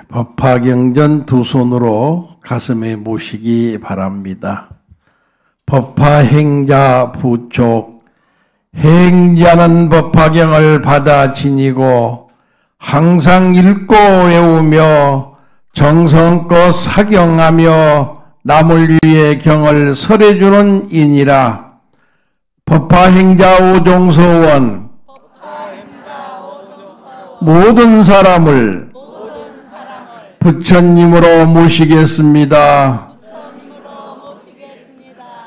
법화경전 두 손으로 가슴에 모시기 바랍니다. 법화행자 부촉. 행자는 법화경을 받아 지니고 항상 읽고 외우며 정성껏 사경하며 남을 위해 경을 설해주는 인이라. 법화행자 오종서원. 모든 사람을 부처님으로 모시겠습니다.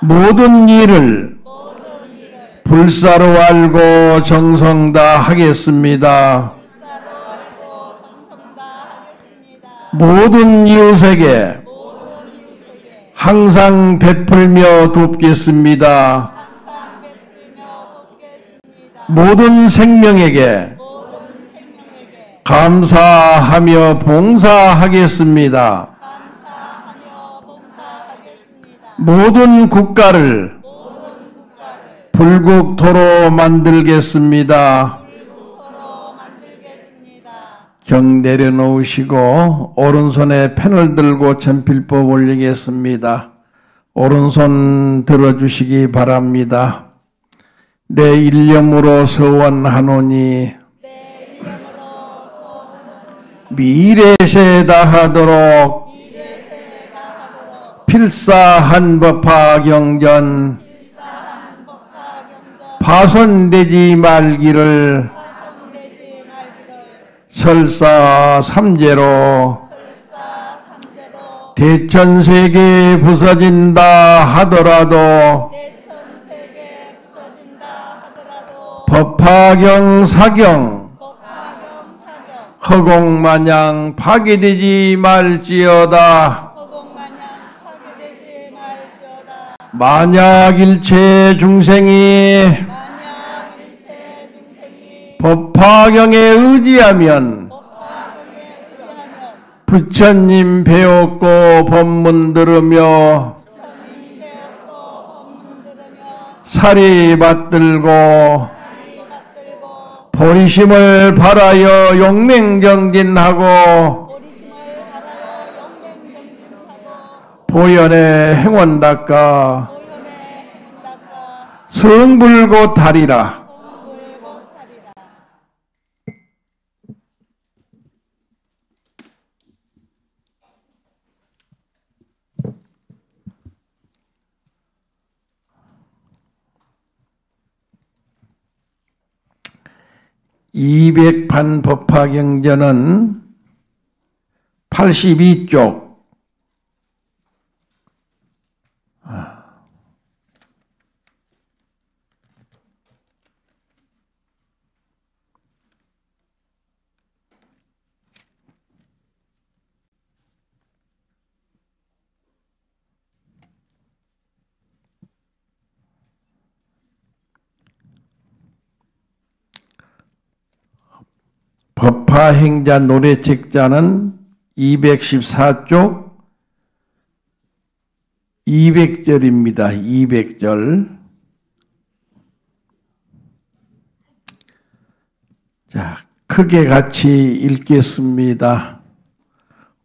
모든 일을 불사로 알고 정성 다 하겠습니다. 모든 이웃에게 항상 베풀며 돕겠습니다. 모든 생명에게 감사하며 봉사하겠습니다. 모든 국가를 불국토로 만들겠습니다. 경 내려놓으시고 오른손에 펜을 들고 천필법 올리겠습니다. 오른손 들어주시기 바랍니다. 내 일념으로 서원하노니 미래세 다하도록 필사한 법화경전 파손되지 말기를 설사 삼재로 대천세계 부서진다 하더라도 법화경 사경 허공마냥 파괴되지 말지어다. 만약 일체 중생이 법화경에 의지하면 부처님 배웠고 법문 들으며 사리 받들고 보리심을 발하여 용맹정진하고 보현의 행원 닦아 성불고탈이라. 이백판 법화경전은 82쪽 법화행자 노래책자는 214쪽 200절입니다. 200절. 자, 크게 같이 읽겠습니다.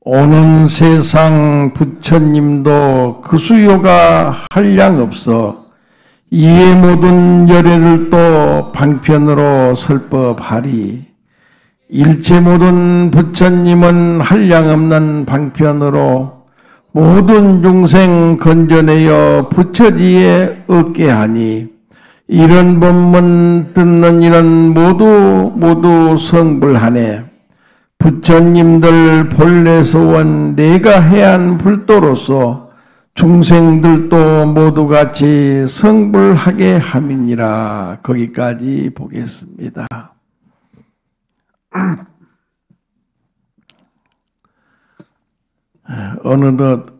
오는 세상 부처님도 그 수요가 한량 없어 이에 모든 열애를 또 방편으로 설법하리. 일체 모든 부처님은 한량없는 방편으로 모든 중생 건져내어 부처지에 얻게 하니 이런 법문 듣는 이는 모두 성불하네. 부처님들 본래 소원 내가 해한 불도로서 중생들도 모두 같이 성불하게 함이니라. 거기까지 보겠습니다. 어느덧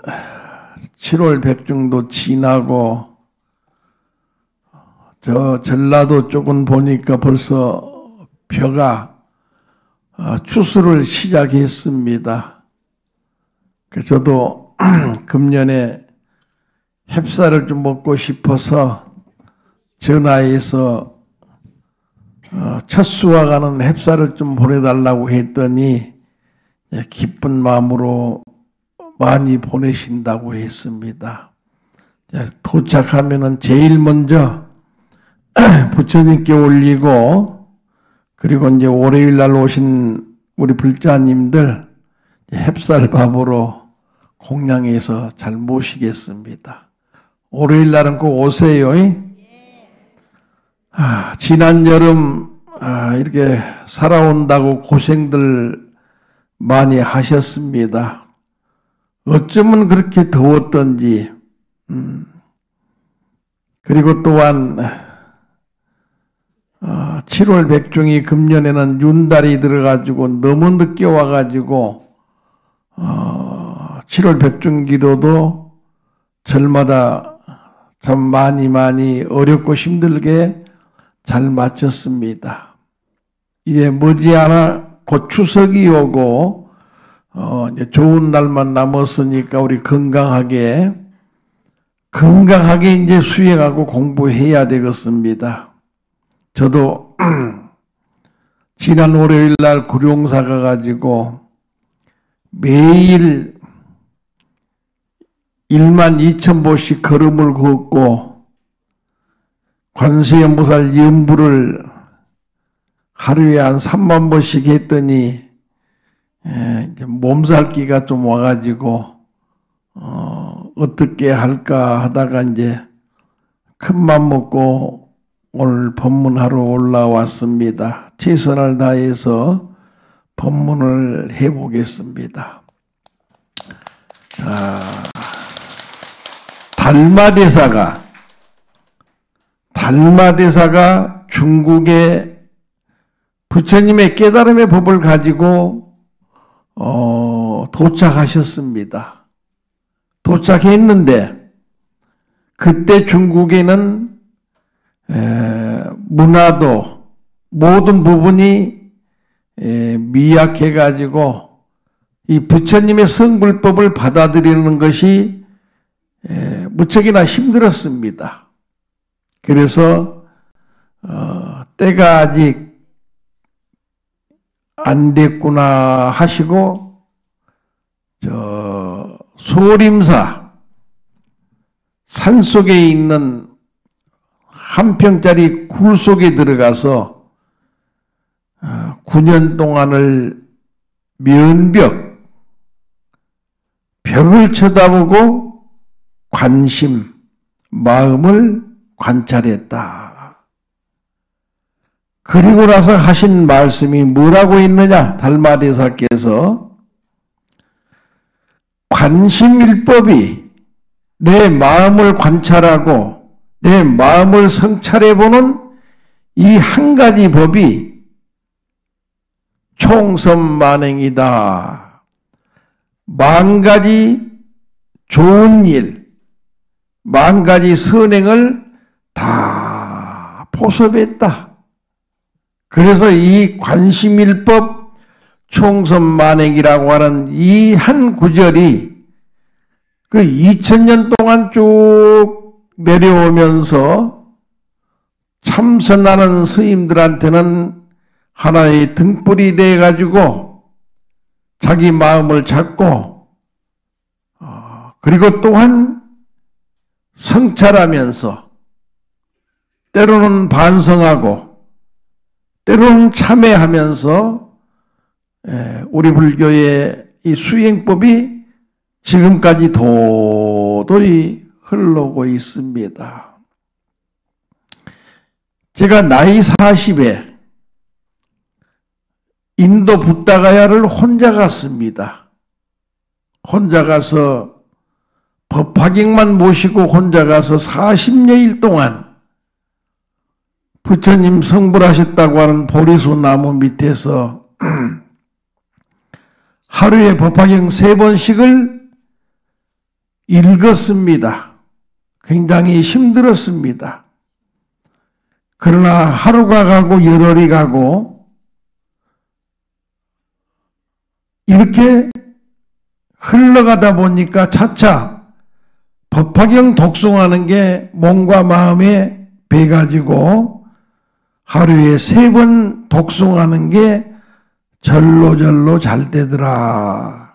7월 백중도 지나고 저 전라도 쪽은 보니까 벌써 벼가 추수를 시작했습니다. 그래서 저도 금년에 햅쌀을 좀 먹고 싶어서 전화해서 첫 수확하는 햅쌀을 좀 보내달라고 했더니 기쁜 마음으로 많이 보내신다고 했습니다. 도착하면은 제일 먼저 부처님께 올리고, 그리고 이제 월요일 날 오신 우리 불자님들 햅쌀밥으로 공양해서 잘 모시겠습니다. 월요일 날은 꼭 오세요. 지난 여름 이렇게 살아온다고 고생들 많이 하셨습니다. 어쩌면 그렇게 더웠던지, 그리고 또한 7월 백중이 금년에는 윤달이 들어가지고 너무 늦게 와가지고 7월 백중 기도도 절마다 참 많이 어렵고 힘들게 잘 마쳤습니다. 이제 머지않아 곧 추석이 오고 이제 좋은 날만 남았으니까 우리 건강하게 이제 수행하고 공부해야 되겠습니다. 저도 지난 월요일 날 구룡사 가가지고 매일 12,000보씩 걸음을 걷고 관세음보살 연부를 하루에 한 30,000보씩 했더니 이제 몸살기가 좀 와가지고 어떻게 할까 하다가 이제 큰맘 먹고 오늘 법문하러 올라왔습니다. 최선을 다해서 법문을 해보겠습니다. 달마대사가 중국의 부처님의 깨달음의 법을 가지고 도착하셨습니다. 도착했는데 그때 중국에는 문화도 모든 부분이 미약해 가지고 이 부처님의 성불법을 받아들이는 것이 무척이나 힘들었습니다. 그래서 때가 아직 안 됐구나 하시고 소림사 산속에 있는 한 평짜리 굴 속에 들어가서 9년 동안을 벽을 쳐다보고 마음을 관찰했다. 그리고 나서 하신 말씀이 뭐라고 있느냐? 달마대사께서 관심일법이 내 마음을 관찰하고 내 마음을 성찰해보는 이 한 가지 법이 총선만행이다. 만 가지 좋은 일, 만 가지 선행을 다 포섭했다. 그래서 이 관심일법 총선만행이라고 하는 이 한 구절이 그 2000년 동안 쭉 내려오면서 참선하는 스님들한테는 하나의 등불이 돼가지고 자기 마음을 잡고 그리고 또한 성찰하면서 때로는 반성하고 때로는 참회하면서 우리 불교의 이 수행법이 지금까지 도도히 흘러오고 있습니다. 제가 나이 40에 인도 부다가야를 혼자 갔습니다. 혼자 가서 법화객만 모시고 혼자 가서 40여일 동안 부처님 성불하셨다고 하는 보리수 나무 밑에서 하루에 법화경 3번씩을 읽었습니다. 굉장히 힘들었습니다. 그러나 하루가 가고 열흘이 가고 이렇게 흘러가다 보니까 차차 법화경 독송하는 게 몸과 마음에 배가지고 하루에 3번 독송하는 게 절로절로 잘 되더라.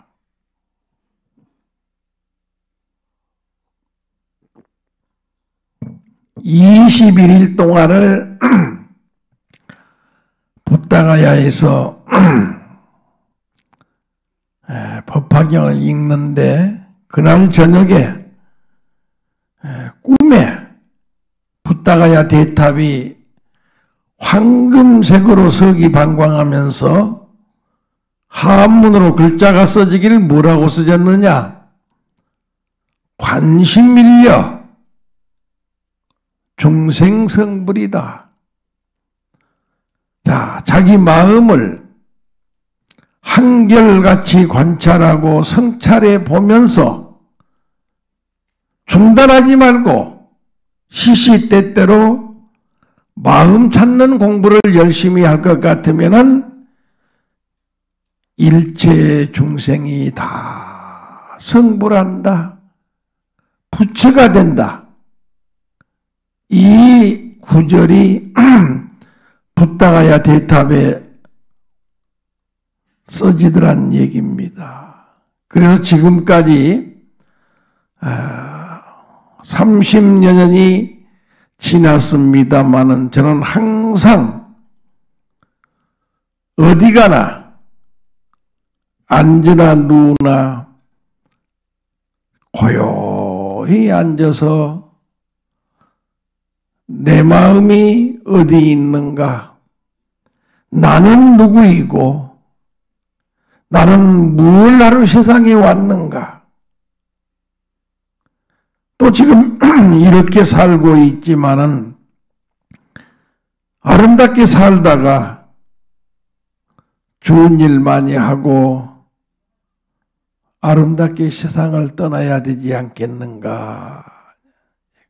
21일 동안을 부다가야에서 법화경을 읽는데 그날 저녁에 꿈에 부다가야 대탑이 황금색으로 서기방광하면서 한문으로 글자가 써지길 뭐라고 써졌느냐? 관심일려 중생성불이다. 자, 자기 마음을 한결같이 관찰하고 성찰해 보면서 중단하지 말고 시시때때로 마음 찾는 공부를 열심히 할 것 같으면은 일체 중생이 다 성불한다. 부처가 된다. 이 구절이 부다가야 대탑에 써지더란 얘기입니다. 그래서 지금까지 30여 년이 지났습니다마는 저는 항상 어디 가나 앉으나 누우나 고요히 앉아서 내 마음이 어디 있는가? 나는 누구이고 나는 무엇을 하러 세상에 왔는가? 또 지금 이렇게 살고 있지만은 아름답게 살다가 좋은 일 많이 하고 아름답게 세상을 떠나야 되지 않겠는가?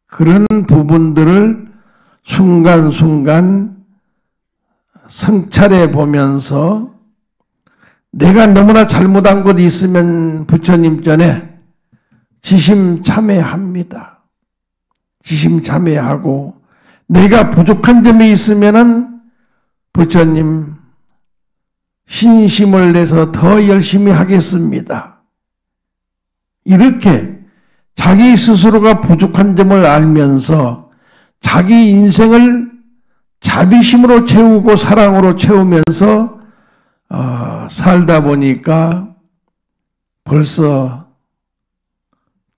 그런 부분들을 순간순간 성찰해 보면서 내가 너무나 잘못한 것 있으면 부처님 전에 지심참회합니다. 지심참회하고 내가 부족한 점이 있으면은 부처님 신심을 내서 더 열심히 하겠습니다. 이렇게 자기 스스로가 부족한 점을 알면서 자기 인생을 자비심으로 채우고 사랑으로 채우면서 살다 보니까 벌써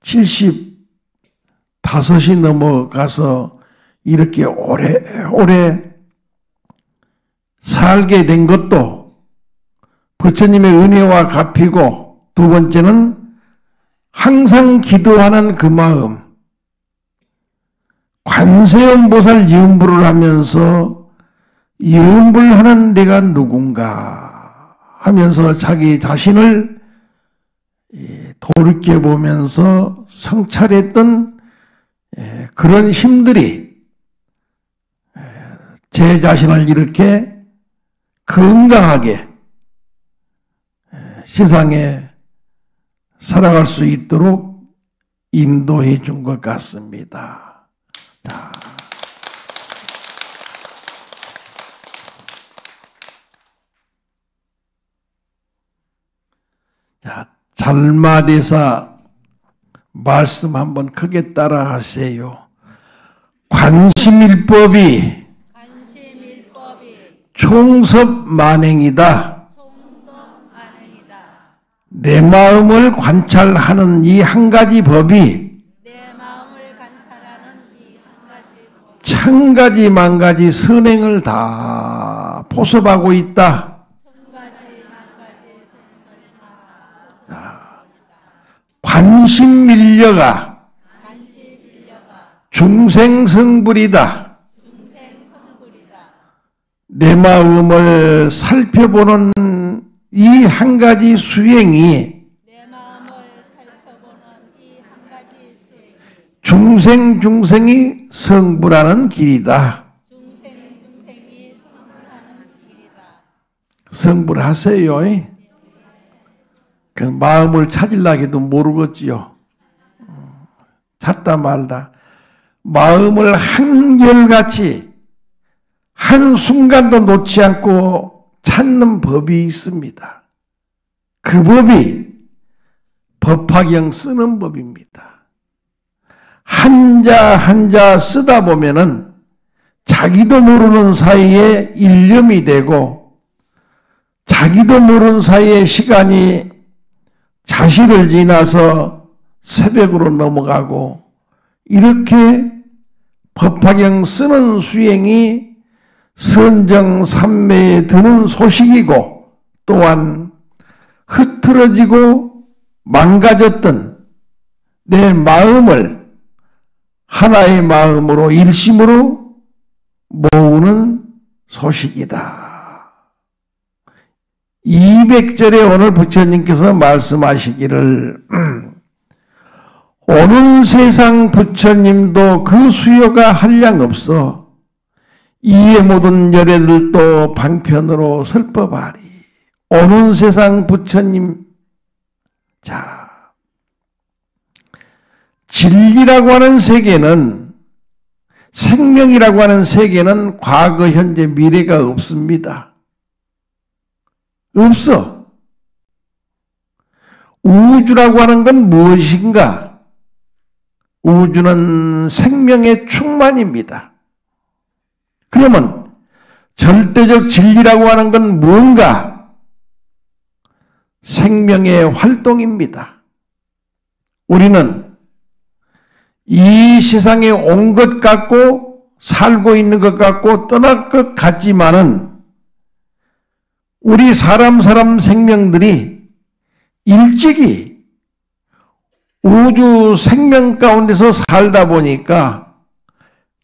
75이 넘어가서 이렇게 오래 살게 된 것도 부처님의 은혜와 갚이고 두 번째는 항상 기도하는 그 마음, 관세음보살 염불을 하면서 염불하는 내가 누군가 하면서 자기 자신을 돌이켜보면서 성찰했던 그런 힘들이 제 자신을 이렇게 건강하게 세상에 살아갈 수 있도록 인도해 준 것 같습니다. 자, 잘마대사 말씀 한번 크게 따라 하세요. 관심일법이 총섭만행이다. 내 마음을 관찰하는 이 한 가지 법이 천 가지 만 가지 선행을 다 포섭하고 있다. 관심밀려가 중생성불이다. 내 마음을 살펴보는 이 한 가지 수행이 중생이 성불하는 길이다. 성불하세요. 그 마음을 찾으려고 해도 모르겠지요. 찾다 말다. 마음을 한결같이 한순간도 놓지 않고 찾는 법이 있습니다. 그 법이 법화경 쓰는 법입니다. 한자 한자 쓰다 보면은 자기도 모르는 사이에 일념이 되고 자기도 모르는 사이에 시간이 자실을 지나서 새벽으로 넘어가고 이렇게 법화경 쓰는 수행이 선정삼매에 드는 소식이고 또한 흐트러지고 망가졌던 내 마음을 하나의 마음으로 일심으로 모으는 소식이다. 200절에 오늘 부처님께서 말씀하시기를 오는 세상 부처님도 그 수요가 한량 없어 이에 모든 열애들도 방편으로 설법하리. 오는 세상 부처님. 자, 진리라고 하는 세계는 생명이라고 하는 세계는 과거, 현재, 미래가 없습니다. 없어. 우주라고 하는 건 무엇인가? 우주는 생명의 충만입니다. 그러면 절대적 진리라고 하는 건 뭔가? 생명의 활동입니다. 우리는 이 세상에 온 것 같고 살고 있는 것 같고 떠날 것 같지만은 우리 사람 생명들이 일찍이 우주 생명 가운데서 살다 보니까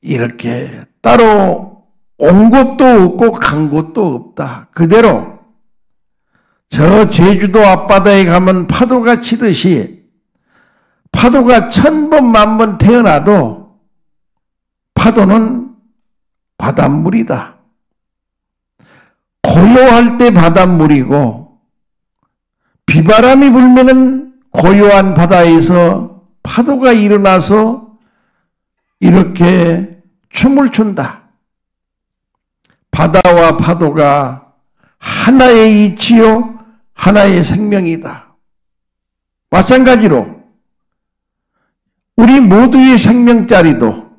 이렇게 따로 온 곳도 없고 간 곳도 없다. 그대로 저 제주도 앞바다에 가면 파도가 치듯이 파도가 1000번 만번 태어나도 파도는 바닷물이다. 고요할 때 바닷물이고 비바람이 불면은 고요한 바다에서 파도가 일어나서 이렇게 춤을 춘다. 바다와 파도가 하나의 이치요 하나의 생명이다. 마찬가지로 우리 모두의 생명자리도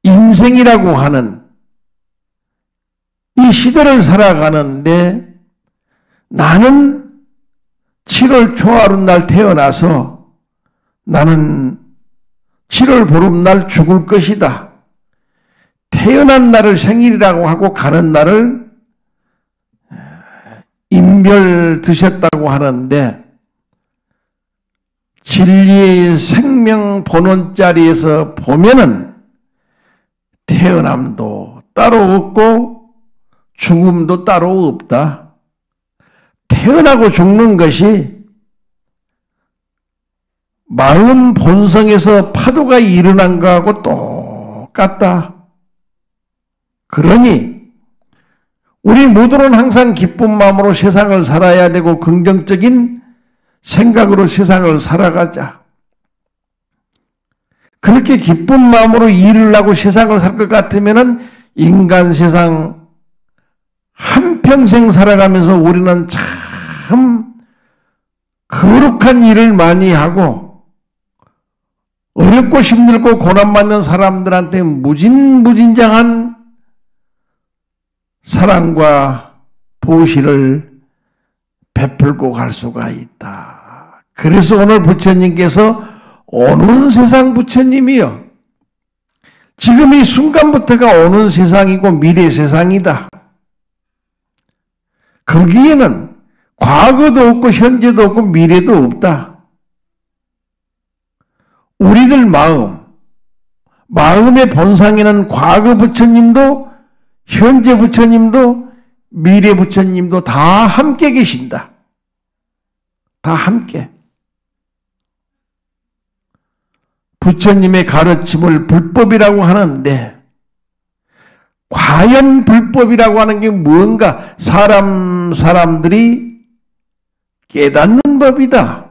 인생이라고 하는 이 시대를 살아가는데 나는 7월 초하룻날 태어나서 나는 7월 보름날 죽을 것이다. 태어난 날을 생일이라고 하고 가는 날을 인별 드셨다고 하는데 진리의 생명 본원자리에서 보면은 태어남도 따로 없고 죽음도 따로 없다. 태어나고 죽는 것이 마음 본성에서 파도가 일어난 거하고 똑같다. 그러니 우리 모두는 항상 기쁜 마음으로 세상을 살아야 되고 긍정적인 생각으로 세상을 살아가자. 그렇게 기쁜 마음으로 일을 하고 세상을 살 것 같으면은 인간 세상 한평생 살아가면서 우리는 참 거룩한 일을 많이 하고 어렵고 힘들고 고난받는 사람들한테 무진장한 사랑과 보시를 베풀고 갈 수가 있다. 그래서 오늘 부처님께서 오는 세상 부처님이요. 지금 이 순간부터가 오는 세상이고 미래 세상이다. 거기에는 과거도 없고 현재도 없고 미래도 없다. 우리들 마음의 본상에는 과거 부처님도 현재 부처님도 미래 부처님도 다 함께 계신다. 다 함께. 부처님의 가르침을 불법이라고 하는데 과연 불법이라고 하는 게 무언가? 사람들이 깨닫는 법이다.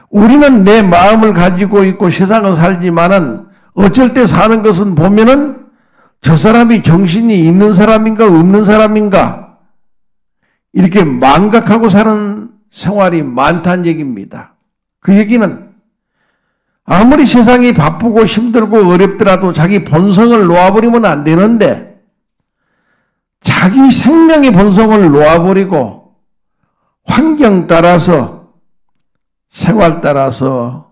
우리는 내 마음을 가지고 있고 세상을 살지만은 어쩔 때 사는 것은 보면은 저 사람이 정신이 있는 사람인가 없는 사람인가 이렇게 망각하고 사는 생활이 많다는 얘기입니다. 그 얘기는 아무리 세상이 바쁘고 힘들고 어렵더라도 자기 본성을 놓아버리면 안 되는데 자기 생명의 본성을 놓아버리고 환경 따라서 생활 따라서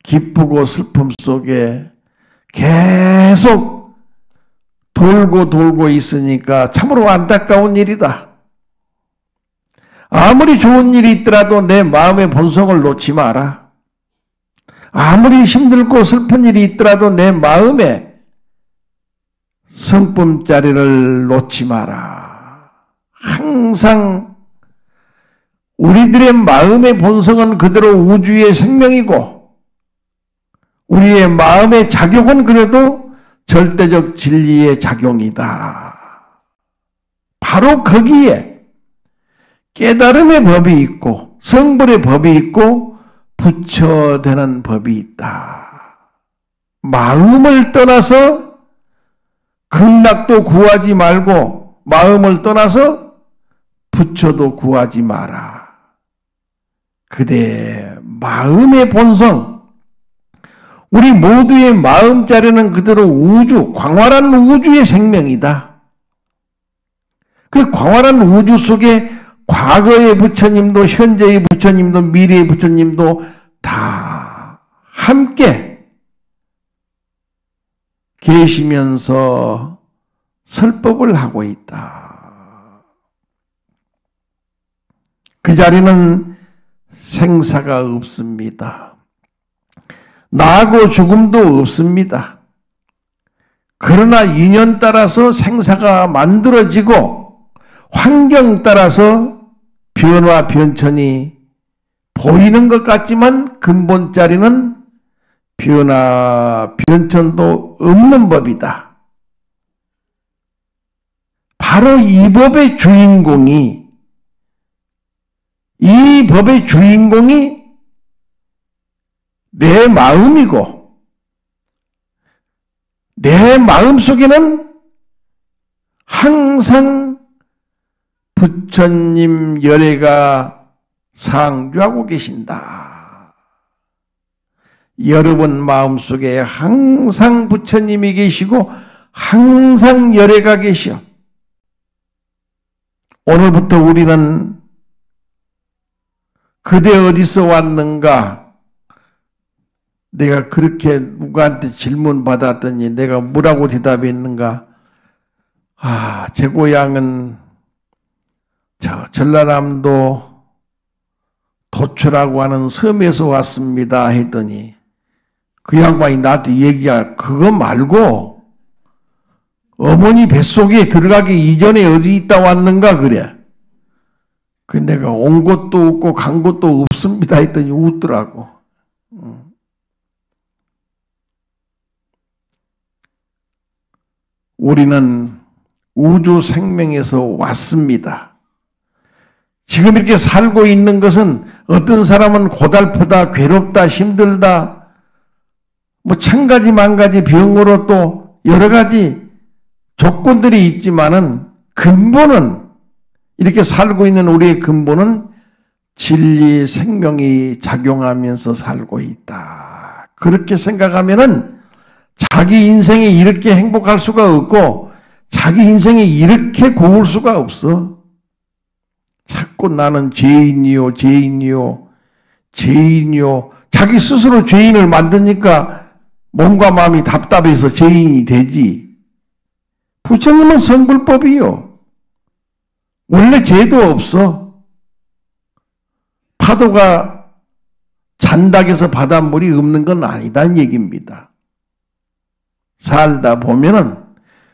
기쁘고 슬픔 속에 계속 돌고 있으니까 참으로 안타까운 일이다. 아무리 좋은 일이 있더라도 내 마음의 본성을 놓지 마라. 아무리 힘들고 슬픈 일이 있더라도 내 마음에 성품자리를 놓지 마라. 항상 우리들의 마음의 본성은 그대로 우주의 생명이고 우리의 마음의 작용은 그래도 절대적 진리의 작용이다. 바로 거기에 깨달음의 법이 있고 성불의 법이 있고 부처되는 법이 있다. 마음을 떠나서 극락도 구하지 말고 마음을 떠나서 부처도 구하지 마라. 그대 마음의 본성, 우리 모두의 마음자리는 그대로 우주, 광활한 우주의 생명이다. 그 광활한 우주 속에 과거의 부처님도 현재의 부처님도 미래의 부처님도 다 함께 계시면서 설법을 하고 있다. 그 자리는 생사가 없습니다. 나하고 죽음도 없습니다. 그러나 인연 따라서 생사가 만들어지고 환경 따라서 변화 변천이 보이는 것 같지만 근본 자리는 변화 변천도 없는 법이다. 바로 이 법의 주인공이 내 마음이고 내 마음 속에는 항상 부처님 열애가 상주하고 계신다. 여러분 마음속에 항상 부처님이 계시고 항상 열애가 계셔. 오늘부터 우리는 그대 어디서 왔는가? 내가 그렇게 누구한테 질문 받았더니 내가 뭐라고 대답했는가? 제 고향은 저 전라남도 도초라고 하는 섬에서 왔습니다 했더니 그 양반이 나한테 얘기할 그거 말고 어머니 뱃속에 들어가기 이전에 어디 있다 왔는가 그래. 그 내가 온 곳도 없고 간 곳도 없습니다 했더니 웃더라고. 우리는 우주 생명에서 왔습니다. 지금 이렇게 살고 있는 것은 어떤 사람은 고달프다, 괴롭다, 힘들다, 뭐 천가지 만가지 병으로 또 여러 가지 조건들이 있지만은 근본은 이렇게 살고 있는 우리의 근본은 진리 생명이 작용하면서 살고 있다. 그렇게 생각하면은 자기 인생이 이렇게 행복할 수가 없고 자기 인생이 이렇게 고울 수가 없어. 자꾸 나는 죄인이요. 자기 스스로 죄인을 만드니까 몸과 마음이 답답해서 죄인이 되지. 부처님은 성불법이요. 원래 죄도 없어. 파도가 잔닥에서 바닷물이 없는 건 아니다는 얘기입니다. 살다 보면은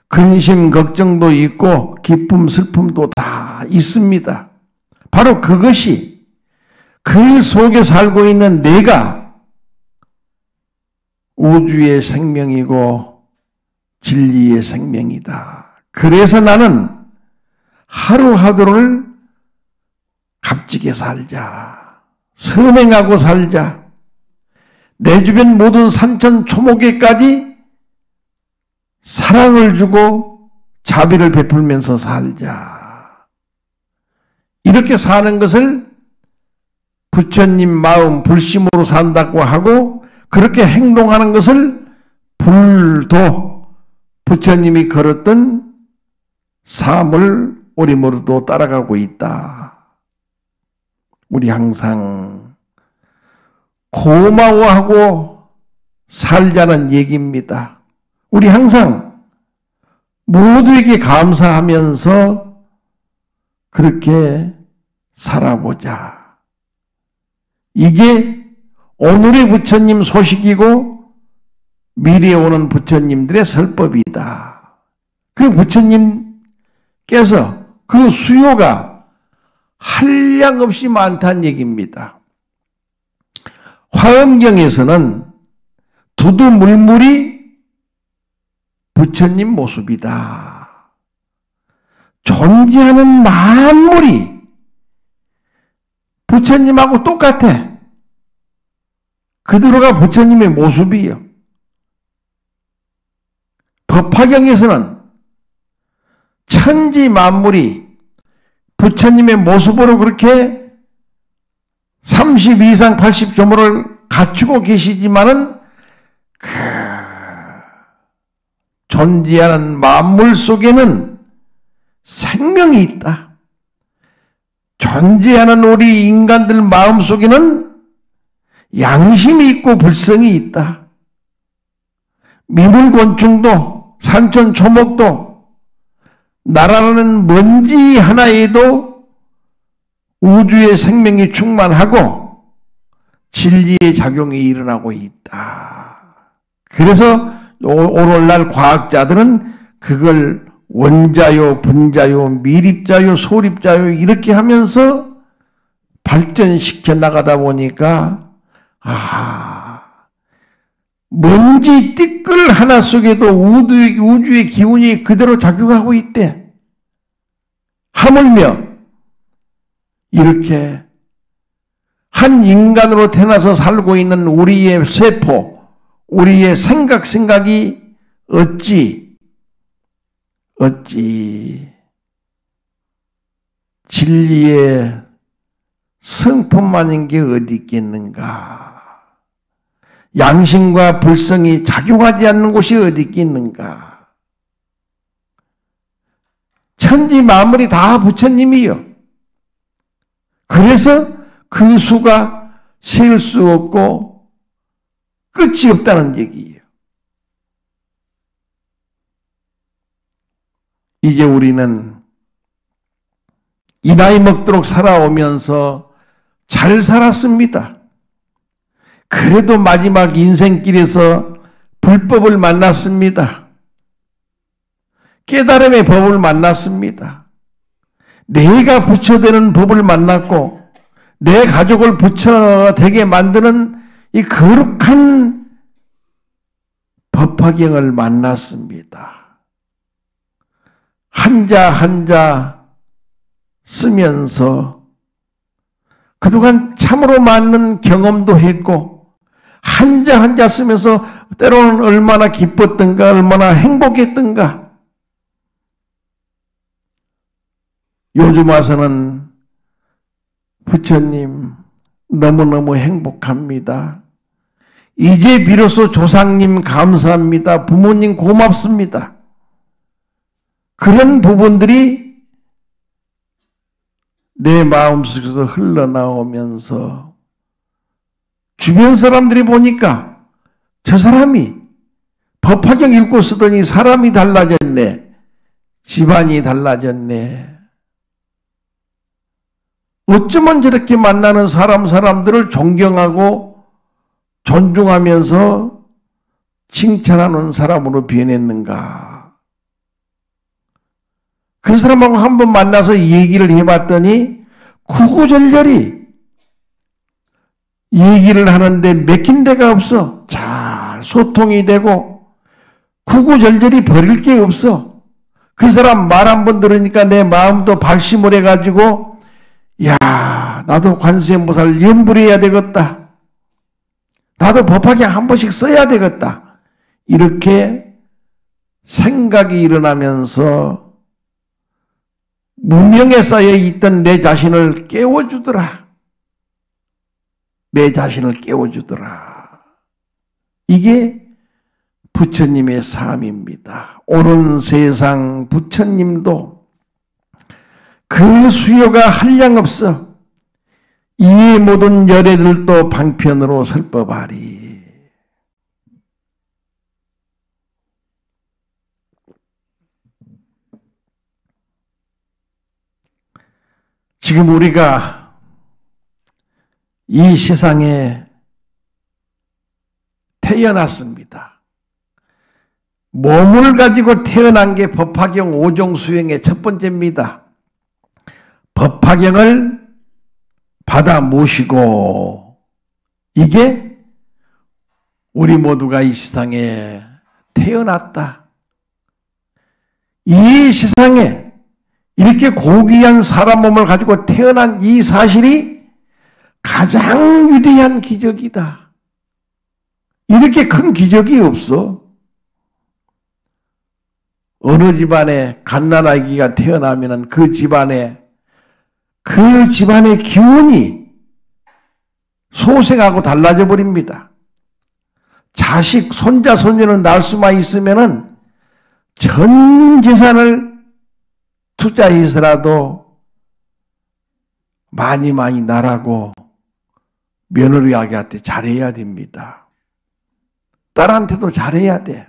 근심 걱정도 있고 기쁨 슬픔도 다 있습니다. 바로 그것이 그 속에 살고 있는 내가 우주의 생명이고 진리의 생명이다. 그래서 나는 하루하루를 값지게 살자. 선행하고 살자. 내 주변 모든 산천 초목에까지 사랑을 주고 자비를 베풀면서 살자. 이렇게 사는 것을 부처님 마음 불심으로 산다고 하고 그렇게 행동하는 것을 불도 부처님이 걸었던 삶을 우리 모두도 따라가고 있다. 우리 항상 고마워하고 살자는 얘기입니다. 우리 항상 모두에게 감사하면서 그렇게 살아보자. 이게 오늘의 부처님 소식이고 미래에 오는 부처님들의 설법이다. 그 부처님께서 그 수요가 한량없이 많다는 얘기입니다. 화엄경에서는 두두물물이 부처님 모습이다. 존재하는 만물이 부처님하고 똑같아. 그대로가 부처님의 모습이요. 법화경에서는 천지 만물이 부처님의 모습으로 그렇게 30 이상 80조물을 갖추고 계시지만은 그 존재하는 만물 속에는 생명이 있다. 존재하는 우리 인간들 마음 속에는 양심이 있고 불성이 있다. 미물곤충도 산천초목도 나라라는 먼지 하나에도 우주의 생명이 충만하고 진리의 작용이 일어나고 있다. 그래서 오늘날 과학자들은 그걸 원자요, 분자요, 미립자요, 소립자요 이렇게 하면서 발전시켜 나가다 보니까 먼지 띠끌 하나 속에도 우주의 기운이 그대로 작용하고 있대. 하물며 이렇게 한 인간으로 태어나서 살고 있는 우리의 세포, 우리의 생각이 어찌 진리의 성품만인 게 어디 있겠는가? 양심과 불성이 작용하지 않는 곳이 어디 있겠는가? 천지 만물이 다 부처님이요. 그래서 그 수가 셀 수 없고 끝이 없다는 얘기예요. 이제 우리는 이 나이 먹도록 살아오면서 잘 살았습니다. 그래도 마지막 인생길에서 불법을 만났습니다. 깨달음의 법을 만났습니다. 내가 부처되는 법을 만났고 내 가족을 부처 되게 만드는 이 거룩한 법화경을 만났습니다. 한자 한자 쓰면서 그동안 참으로 많은 경험도 했고 한자 한자 쓰면서 때로는 얼마나 기뻤던가 얼마나 행복했던가. 요즘 와서는 부처님 너무너무 행복합니다. 이제 비로소 조상님 감사합니다. 부모님 고맙습니다. 그런 부분들이 내 마음속에서 흘러나오면서 주변 사람들이 보니까 저 사람이 법화경 읽고 쓰더니 사람이 달라졌네. 집안이 달라졌네. 어쩌면 저렇게 만나는 사람들을 존경하고 존중하면서 칭찬하는 사람으로 변했는가. 그 사람하고 한번 만나서 얘기를 해봤더니 구구절절히 얘기를 하는데 맥힌 데가 없어. 잘 소통이 되고 구구절절히 버릴 게 없어. 그 사람 말 한 번 들으니까 내 마음도 발심을 해가지고 야, 나도 관세음보살 염불해야 되겠다. 나도 법화경 한 번씩 써야 되겠다. 이렇게 생각이 일어나면서 무명에 쌓여 있던 내 자신을 깨워주더라. 내 자신을 깨워주더라. 이게 부처님의 삶입니다. 오는 세상 부처님도 그 수요가 한량없어 이 모든 열애들도 방편으로 설법하리. 지금 우리가 이 세상에 태어났습니다. 몸을 가지고 태어난 게 법화경 5종 수행의 첫 번째입니다. 법화경을 받아 모시고 이게 우리 모두가 이 세상에 태어났다. 이 세상에 이렇게 고귀한 사람 몸을 가지고 태어난 이 사실이 가장 위대한 기적이다. 이렇게 큰 기적이 없어. 어느 집안에 갓난아기가 태어나면 그 집안의 기운이 소생하고 달라져 버립니다. 자식, 손자, 손녀는 낳을 수만 있으면은 전 재산을 투자해서라도 많이 나라고 며느리한테 잘해야 됩니다. 딸한테도 잘해야 돼.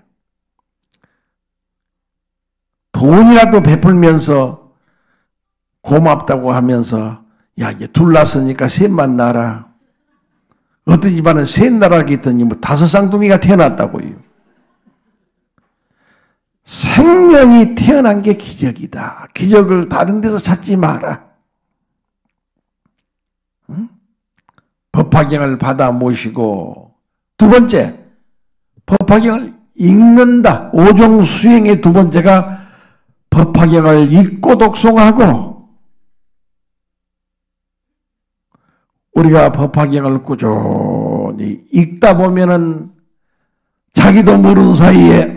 돈이라도 베풀면서 고맙다고 하면서 야 이제 둘 낳았으니까 셋만 낳아라. 어떤 집안은 셋 낳으라고 했더니 뭐 5쌍둥이가 태어났다고요. 생명이 태어난 게 기적이다. 기적을 다른 데서 찾지 마라. 응? 법화경을 받아 모시고 두 번째, 법화경을 읽는다. 5종 수행의 두 번째가 법화경을 읽고 독송하고 우리가 법화경을 꾸준히 읽다 보면은 자기도 모르는 사이에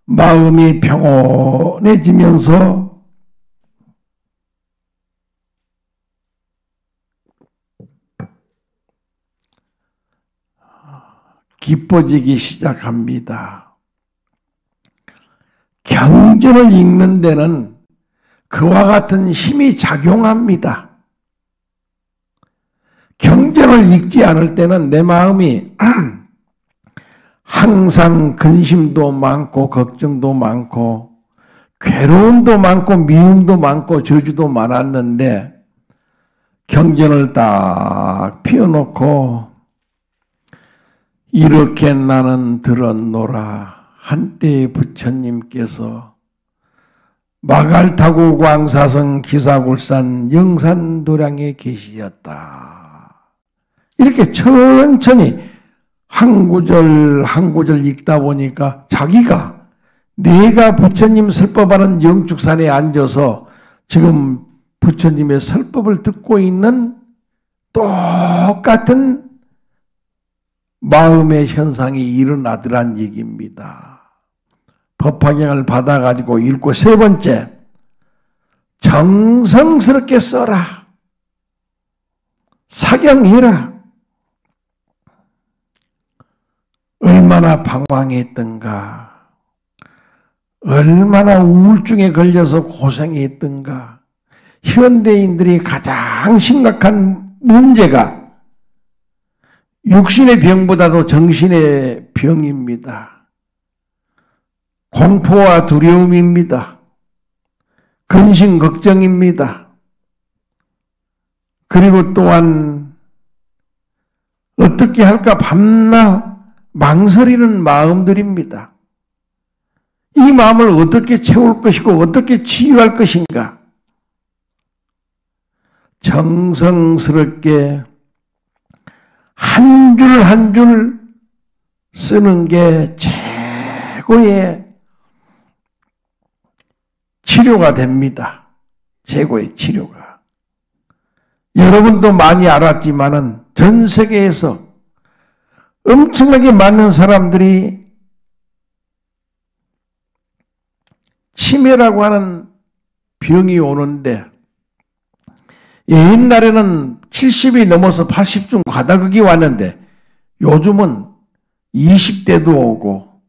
마음이 평온해지면서 기뻐지기 시작합니다. 경전을 읽는 데는 그와 같은 힘이 작용합니다. 경전을 읽지 않을 때는 내 마음이 항상 근심도 많고 걱정도 많고 괴로움도 많고 미움도 많고 저주도 많았는데 경전을 딱 피워놓고 이렇게 나는 들었노라. 한때 부처님께서 마갈타구 광사성 기사굴산 영산도량에 계시었다. 이렇게 천천히 한 구절 한 구절 읽다 보니까 자기가 내가 부처님 설법하는 영축산에 앉아서 지금 부처님의 설법을 듣고 있는 똑같은 마음의 현상이 일어나더란 얘기입니다. 법화경을 받아가지고 읽고 세 번째, 정성스럽게 써라. 사경해라. 얼마나 방황했던가, 얼마나 우울증에 걸려서 고생했던가. 현대인들이 가장 심각한 문제가 육신의 병보다도 정신의 병입니다. 공포와 두려움입니다. 근심 걱정입니다. 그리고 또한 어떻게 할까 밤낮 망설이는 마음들입니다. 이 마음을 어떻게 채울 것이고 어떻게 치유할 것인가? 정성스럽게 한 줄 한 줄 쓰는 게 최고의 치료가 됩니다. 최고의 치료가. 여러분도 많이 알았지만은 전 세계에서 엄청나게 많은 사람들이 치매라고 하는 병이 오는데 옛날에는 70이 넘어서 80중 과다극이 왔는데 요즘은 20대도 오고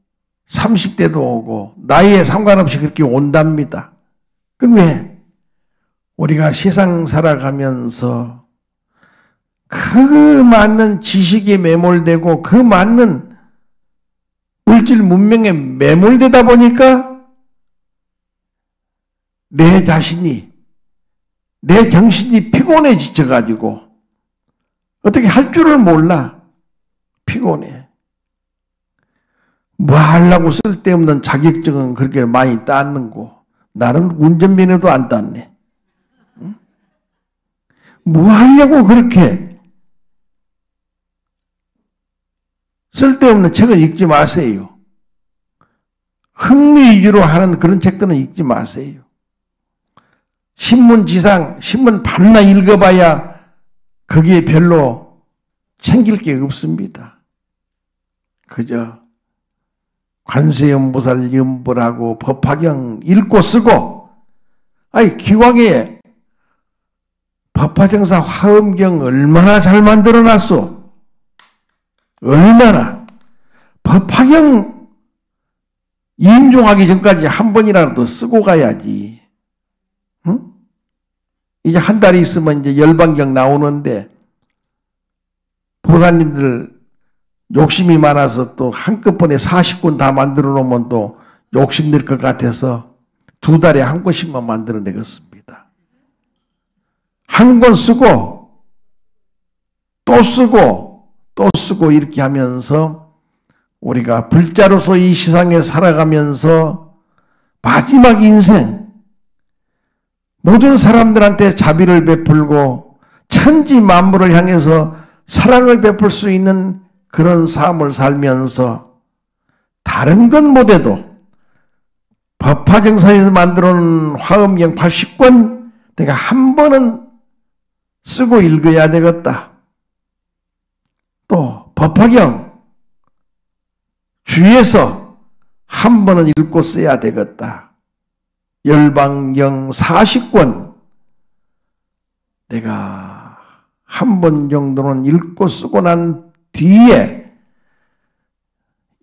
30대도 오고 나이에 상관없이 그렇게 온답니다. 그럼 왜? 우리가 세상 살아가면서 그 많은 지식에 매몰되고 그 많은 물질 문명에 매몰되다 보니까 내 자신이, 내 정신이 피곤해 지쳐가지고 어떻게 할 줄을 몰라. 피곤해. 뭐 하려고 쓸데없는 자격증은 그렇게 많이 땄는고 나는 운전면허도 안 땄네. 응? 뭐 하려고 그렇게 쓸데없는 책을 읽지 마세요. 흥미 위주로 하는 그런 책들은 읽지 마세요. 신문지상, 신문 밤낮 읽어봐야 거기에 별로 챙길 게 없습니다. 그저 관세음보살 염불하고 법화경 읽고 쓰고, 아니 기왕에 법화정사 화엄경 얼마나 잘 만들어놨어. 얼마나. 법화경 임종하기 전까지 한 번이라도 쓰고 가야지. 응? 이제 한 달이 있으면 이제 열반경 나오는데 보사님들 욕심이 많아서 또 한꺼번에 40권 다 만들어 놓으면 또 욕심낼 것 같아서 2달에 한 권씩만 만들어 내겠습니다. 한 권 쓰고 또 쓰고 또 쓰고 이렇게 하면서 우리가 불자로서 이 세상에 살아가면서 마지막 인생 모든 사람들한테 자비를 베풀고 천지 만물을 향해서 사랑을 베풀 수 있는 그런 삶을 살면서 다른 건 못해도 법화정사에서 만들어 놓은 화엄경 80권 내가 한 번은 쓰고 읽어야 되겠다. 또 법화경 주위에서 한 번은 읽고 써야 되겠다. 열반경 40권 내가 한 번 정도는 읽고 쓰고 난 뒤에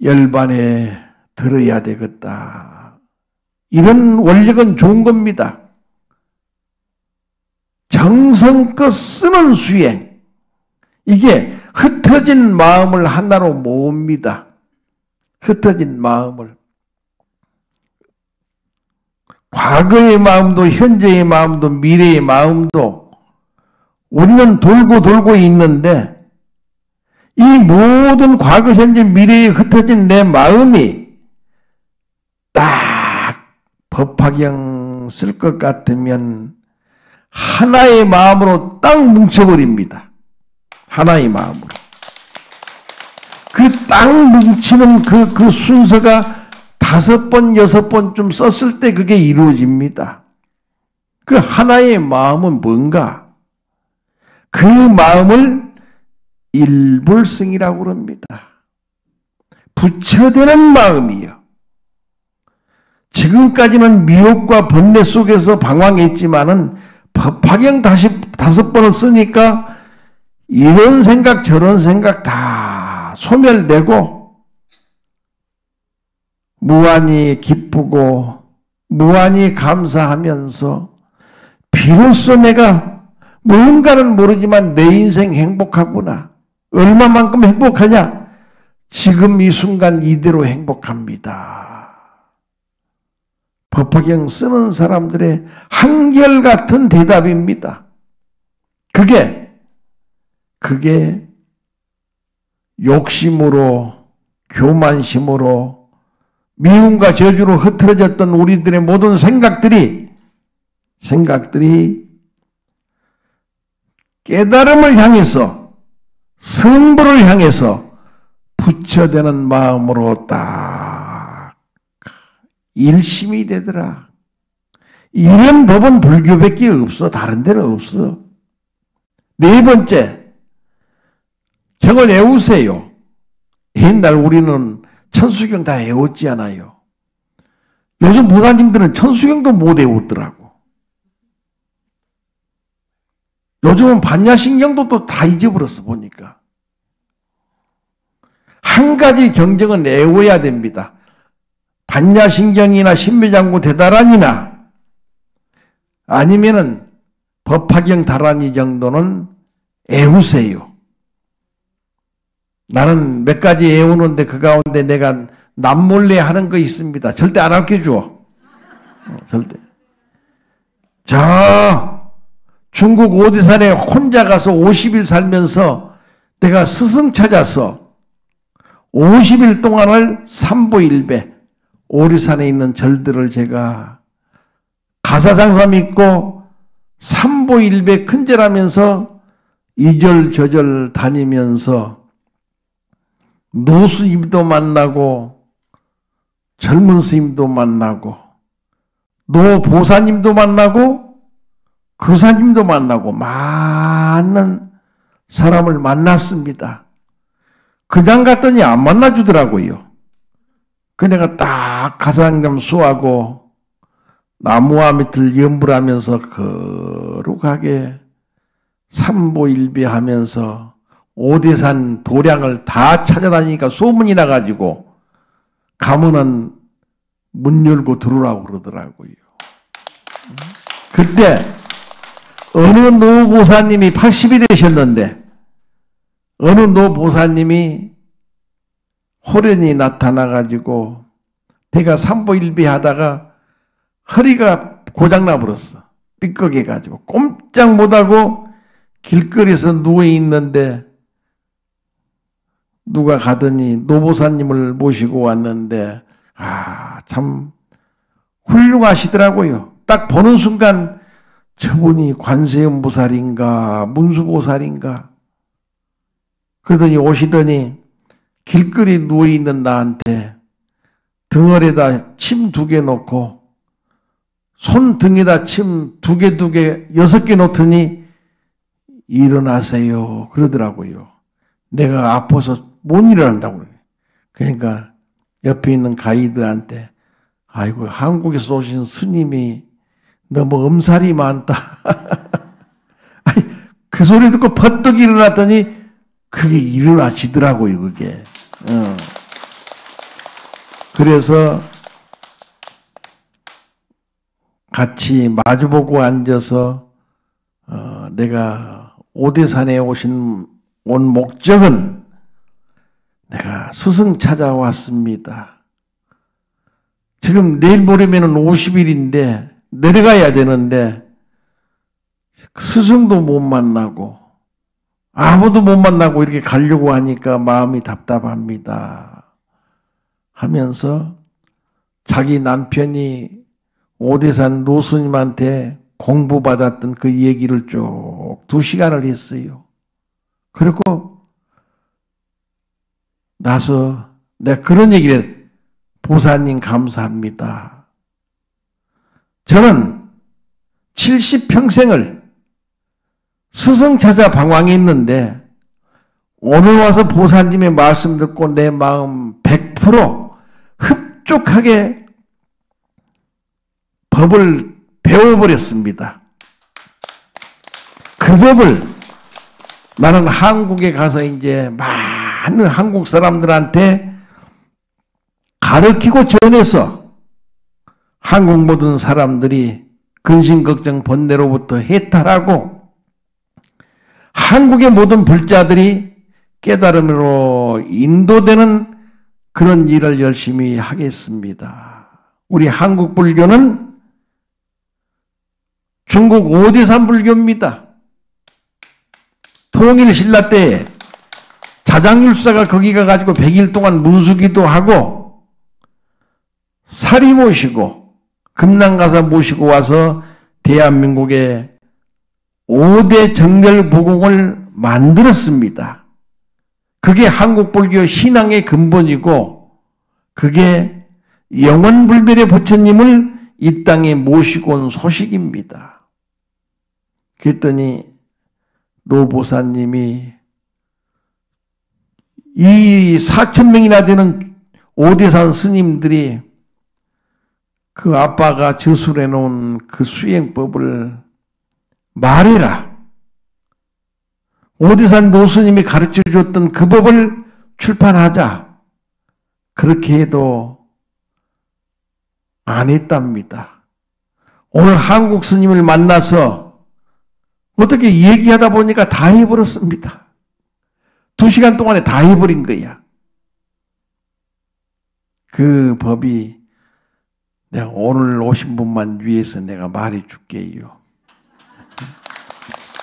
열반에 들어야 되겠다. 이런 원력은 좋은 겁니다. 정성껏 쓰는 수행. 이게 흩어진 마음을 하나로 모읍니다. 흩어진 마음을. 과거의 마음도 현재의 마음도 미래의 마음도 우리는 돌고 있는데 이 모든 과거 현재 미래에 흩어진 내 마음이 딱 법화경 쓸 것 같으면 하나의 마음으로 딱 뭉쳐버립니다. 하나의 마음으로. 그 딱 뭉치는 그 순서가 5번, 6번쯤 썼을 때 그게 이루어집니다. 그 하나의 마음은 뭔가? 그 마음을 일불성이라고 합니다. 부처되는 마음이요. 지금까지는 미혹과 번뇌 속에서 방황했지만은 법화경 5번을 쓰니까 이런 생각 저런 생각 다 소멸되고 무한히 기쁘고 무한히 감사하면서 비로소 내가 뭔가는 모르지만 내 인생 행복하구나. 얼마만큼 행복하냐? 지금 이 순간 이대로 행복합니다. 법화경 쓰는 사람들의 한결같은 대답입니다. 그게 욕심으로 교만심으로 미움과 저주로 흐트러졌던 우리들의 모든 생각들이 깨달음을 향해서 성불을 향해서 부처되는 마음으로 딱 일심이 되더라. 이런 법은 불교밖에 없어. 다른 데는 없어. 4번째, 경을 외우세요. 옛날 우리는 천수경 다 외웠지 않아요. 요즘 보사님들은 천수경도 못 외우더라고. 요즘은 반야신경도 또 다 잊어버렸어 보니까. 한 가지 경정은 외워야 됩니다. 반야신경이나 신묘장구 대다란이나 아니면은 법화경 다란이 정도는 외우세요. 나는 몇 가지 외우는데 그 가운데 내가 남몰래 하는 거 있습니다. 절대 안 알려줘. 절대. 저 중국 오디산에 혼자 가서 50일 살면서 내가 스승 찾아서 50일 동안을 삼보일배 오리산에 있는 절들을 제가 가사장사 믿고 삼보일배 큰절하면서 이절 저절 다니면서 노스님도 만나고 젊은 스님도 만나고 노보사님도 만나고 거사님도 만나고 많은 사람을 만났습니다. 그냥 갔더니 안 만나주더라고요. 그 내가 딱 가사장점 수하고 나무와 밑을 염불하면서 거룩하게 삼보일비하면서 오대산 도량을 다 찾아다니니까 소문이 나가지고 가면은 문 열고 들어오라고 그러더라고요. 그때 어느 노보사님이 80이 되셨는데 어느 노보사님이 호련히 나타나가지고 내가 삼보일비 하다가 허리가 고장나 버렸어. 삐걱해가지고 꼼짝 못하고 길거리에서 누워있는데 누가 가더니 노보사님을 모시고 왔는데 참 훌륭하시더라고요. 딱 보는 순간 저분이 관세음보살인가 문수보살인가 그러더니 오시더니 길거리 누워있는 나한테 등어리에다 침 2개 놓고 손등에다 침 2개 6개 놓더니 일어나세요 그러더라고요. 내가 아파서 못 일어난다고 그래. 그러니까 옆에 있는 가이드한테 아이고 한국에서 오신 스님이 너무 엄살이 많다. 아니, 그 소리 듣고 퍼뜩 일어났더니 그게 일어나지더라고요 그게. 그래서 같이 마주보고 앉아서 내가 오대산에 온 목적은 내가 스승 찾아왔습니다. 지금 내일 모레면 50일인데 내려가야 되는데 스승도 못 만나고 아무도 못 만나고 이렇게 가려고 하니까 마음이 답답합니다. 하면서 자기 남편이 오대산 노스님한테 공부받았던 그 얘기를 쭉 2시간을 했어요. 그리고 나서 내가 그런 얘기를 했어요. 보사님 감사합니다. 저는 70평생을 스승 찾아 방황했는데 오늘 와서 보사님의 말씀 듣고 내 마음 100% 흡족하게 법을 배워버렸습니다. 그 법을 나는 한국에 가서 이제 많은 한국 사람들한테 가르치고 전해서 한국 모든 사람들이 근심걱정 번뇌로부터 해탈하고 한국의 모든 불자들이 깨달음으로 인도되는 그런 일을 열심히 하겠습니다. 우리 한국 불교는 중국 오대산 불교입니다. 통일신라 때에 자장율사가 거기 가가지고 100일 동안 문수기도 하고 사리 모시고 금난가사 모시고 와서 대한민국의 5대 정렬보공을 만들었습니다. 그게 한국불교 신앙의 근본이고 그게 영원불멸의 부처님을 이 땅에 모시고 온 소식입니다. 그랬더니 노보사님이 이 4,000명이나 되는 오대산 스님들이 그 아빠가 저술해 놓은 그 수행법을 말해라. 오대산 노스님이 가르쳐 줬던 그 법을 출판하자. 그렇게 해도 안 했답니다. 오늘 한국 스님을 만나서 어떻게 얘기하다 보니까 다 해버렸습니다. 2시간 동안에 다 해버린 거야. 그 법이 내가 오늘 오신 분만 위해서 내가 말해 줄게요.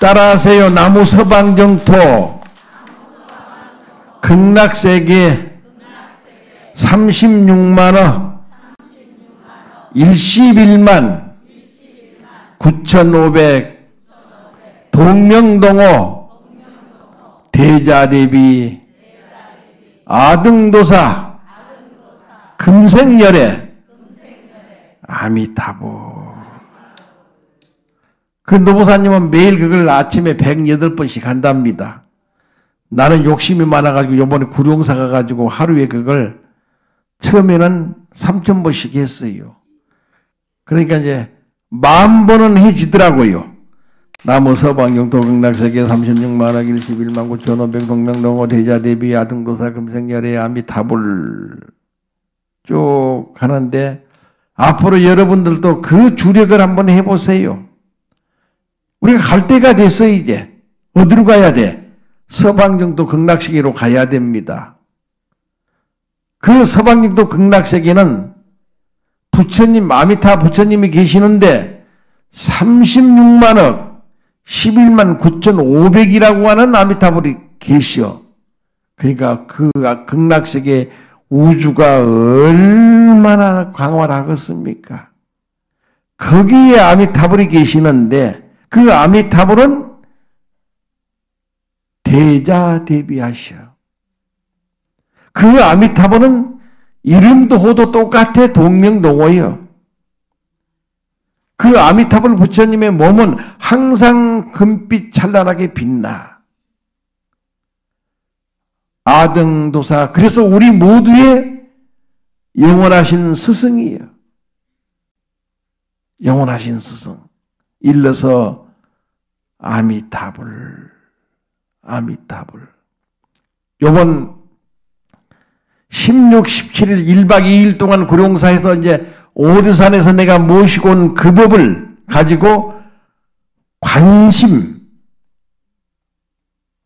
따라하세요. 나무 서방정토 극락세계 36만억 11만 9,500 동명동호 대자대비 아등도사 금생열애 아미타불. 그 노보사님은 매일 그걸 아침에 108번씩 한답니다. 나는 욕심이 많아가지고 요번에 구룡사 가가지고 하루에 그걸 처음에는 3,000번씩 했어요. 그러니까 이제 10,000번은 해지더라고요. 나무 서방영토 극락세계 36만억 11만 9,500 동명동호 대자대비 아등도사 금생열애 아미타불 쭉 하는데 앞으로 여러분들도 그 주력을 한번 해보세요. 우리가 갈 때가 됐어요. 이제 어디로 가야 돼? 서방정토 극락세계로 가야 됩니다. 그 서방정토 극락세계는 부처님 아미타 부처님이 계시는데 36만억 11만 9,500이라고 하는 아미타불이 계셔. 그러니까 그 극락세계 우주가 얼마나 광활하겠습니까? 거기에 아미타불이 계시는데 그 아미타불은 대자대비하셔. 그 아미타불은 이름도 호도 똑같아. 동명동호요. 그 아미타불 부처님의 몸은 항상 금빛 찬란하게 빛나. 아등도사. 그래서 우리 모두의 영원하신 스승이에요. 영원하신 스승. 일러서 아미타불. 아미타불. 요번 16, 17일 1박 2일 동안 구룡사에서 이제 오대산에서 내가 모시고 온 그 법을 가지고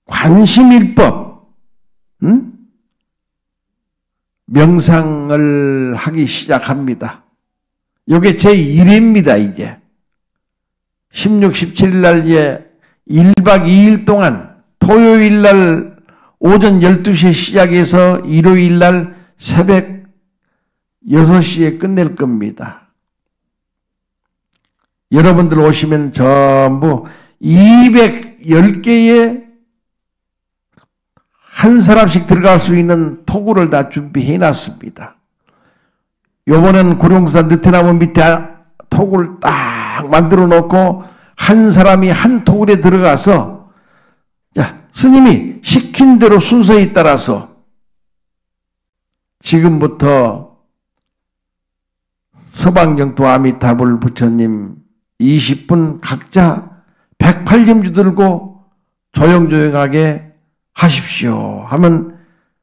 관심일법 명상을 하기 시작합니다. 이게 제 1회입니다. 이제 16, 17일 날 이제 1박 2일 동안 토요일 날 오전 12시에 시작해서 일요일 날 새벽 6시에 끝낼 겁니다. 여러분들 오시면 전부 210개의 한 사람씩 들어갈 수 있는 토구를 다 준비해 놨습니다. 요번엔 구룡산 느티나무 밑에 토구를 딱 만들어 놓고 한 사람이 한 토굴에 들어가서 자, 스님이 시킨 대로 순서에 따라서 지금부터 서방정토 아미타불 부처님 20분 각자 108림주 들고 조용조용하게 하십시오 하면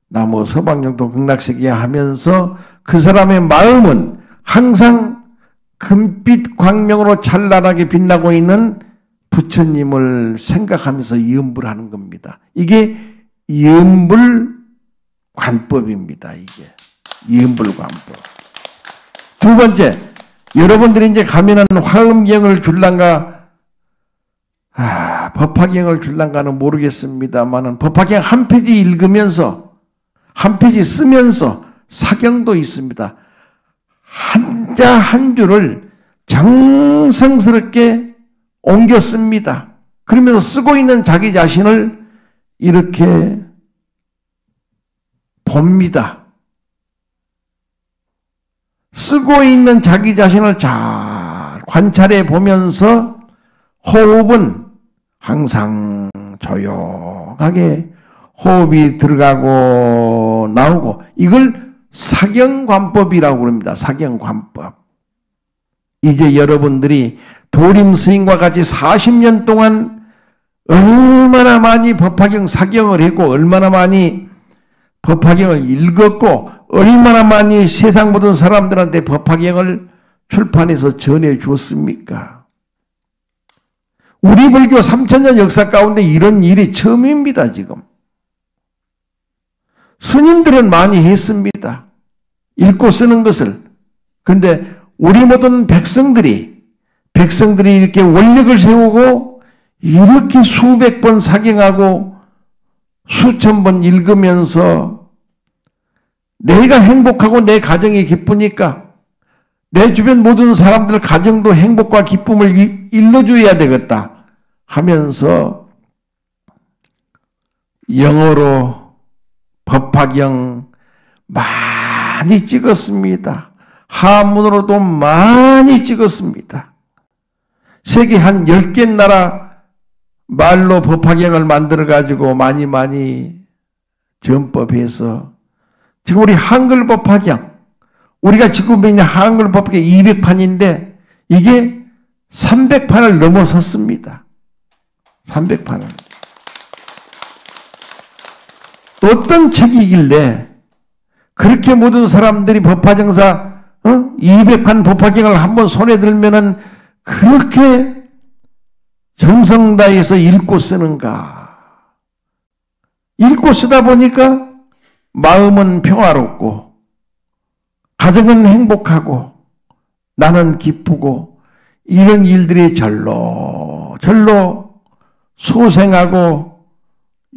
나무 서방정토 극락세계 하면서 그 사람의 마음은 항상 금빛 광명으로 찬란하게 빛나고 있는 부처님을 생각하면서 염불 하는 겁니다. 이게 염불 관법입니다. 이게 염불 관법. 두 번째, 여러분들이 이제 가면은 화엄경을 줄란가, 법화경을 줄란가는 모르겠습니다만은 법화경 한 페이지 읽으면서 한 페이지 쓰면서 사경도 있습니다. 한자 한 줄을 정성스럽게 옮겼습니다. 그러면서 쓰고 있는 자기 자신을 이렇게 봅니다. 쓰고 있는 자기 자신을 잘 관찰해 보면서 호흡은 항상 조용하게 호흡이 들어가고 나오고 이걸 사경관법이라고 합니다. 사경관법. 이제 여러분들이 도림 스님과 같이 40년 동안 얼마나 많이 법화경 사경을 했고 얼마나 많이 법화경을 읽었고 얼마나 많이 세상 모든 사람들한테 법화경을 출판해서 전해 주었습니까? 우리 불교 3000년 역사 가운데 이런 일이 처음입니다. 지금. 스님들은 많이 했습니다. 읽고 쓰는 것을. 그런데 우리 모든 백성들이 이렇게 원력을 세우고 이렇게 수백 번 사경하고 수천 번 읽으면서 내가 행복하고 내 가정이 기쁘니까 내 주변 모든 사람들 가정도 행복과 기쁨을 일러줘야 되겠다 하면서 영어로 법화경 많이 찍었습니다. 한문으로도 많이 찍었습니다. 세계 한 10개 나라 말로 법화경을 만들어가지고 많이 전법해서 지금 우리 한글 법화경 우리가 지금 있는 한글 법화경 200판인데 이게 300판을 넘어섰습니다. 300판을. 어떤 책이길래 그렇게 모든 사람들이 법화정사 200판 법화경을 한번 손에 들면은 그렇게 정성 다해서 읽고 쓰는가. 읽고 쓰다 보니까 마음은 평화롭고 가정은 행복하고 나는 기쁘고 이런 일들이 절로 소생하고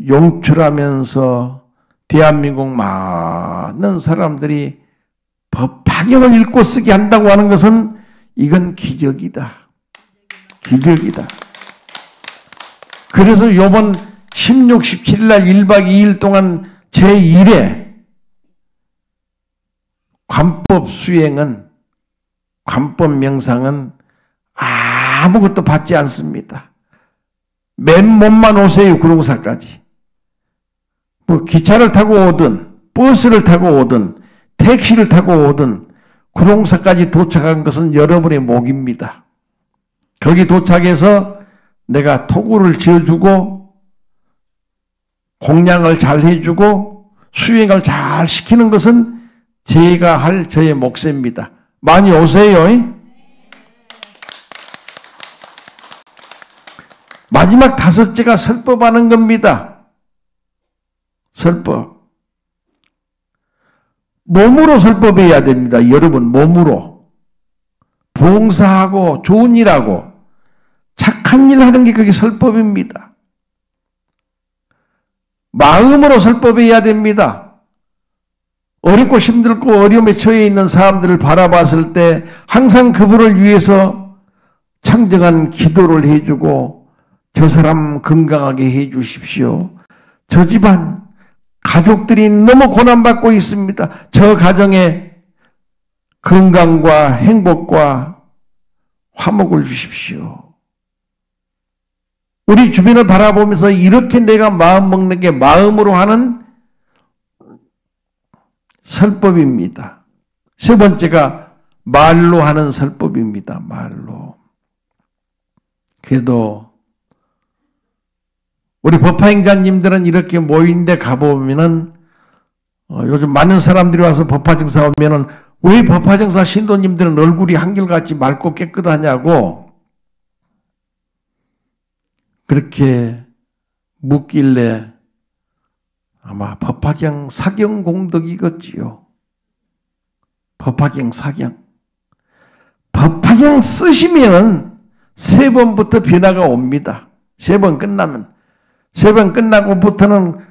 용출하면서 대한민국 많은 사람들이 법화경을 읽고 쓰게 한다고 하는 것은 이건 기적이다. 기적이다. 그래서 이번 16, 17일 날 1박 2일 동안 제1회 관법 수행은 관법 명상은 아무것도 받지 않습니다. 맨몸만 오세요. 구룡사까지. 뭐 기차를 타고 오든 버스를 타고 오든 택시를 타고 오든 구룡사까지 도착한 것은 여러분의 목입니다. 거기 도착해서 내가 토구를 지어주고 공양을 잘 해주고 수행을 잘 시키는 것은 제가 할 저의 몫입니다. 많이 오세요. 마지막 5째가 설법하는 겁니다. 설법. 몸으로 설법해야 됩니다. 여러분 몸으로. 봉사하고 좋은 일하고 착한 일 하는 게 그게 설법입니다. 마음으로 설법해야 됩니다. 어렵고 힘들고 어려움에 처해 있는 사람들을 바라봤을 때 항상 그분을 위해서 청정한 기도를 해주고 저 사람 건강하게 해 주십시오. 저 집안 가족들이 너무 고난받고 있습니다. 저 가정에 건강과 행복과 화목을 주십시오. 우리 주변을 바라보면서 이렇게 내가 마음 먹는 게 마음으로 하는 설법입니다. 세 번째가 말로 하는 설법입니다. 말로. 그래도 우리 법화행자님들은 이렇게 모인 데 가보면은 요즘 많은 사람들이 와서 법화정사 오면은 왜 법화정사 신도님들은 얼굴이 한결같이 맑고 깨끗하냐고 그렇게 묻길래 아마 법화경 사경 공덕이겠지요. 법화경 사경. 법화경 쓰시면 3번부터 변화가 옵니다. 3번 끝나면. 3번 끝나고부터는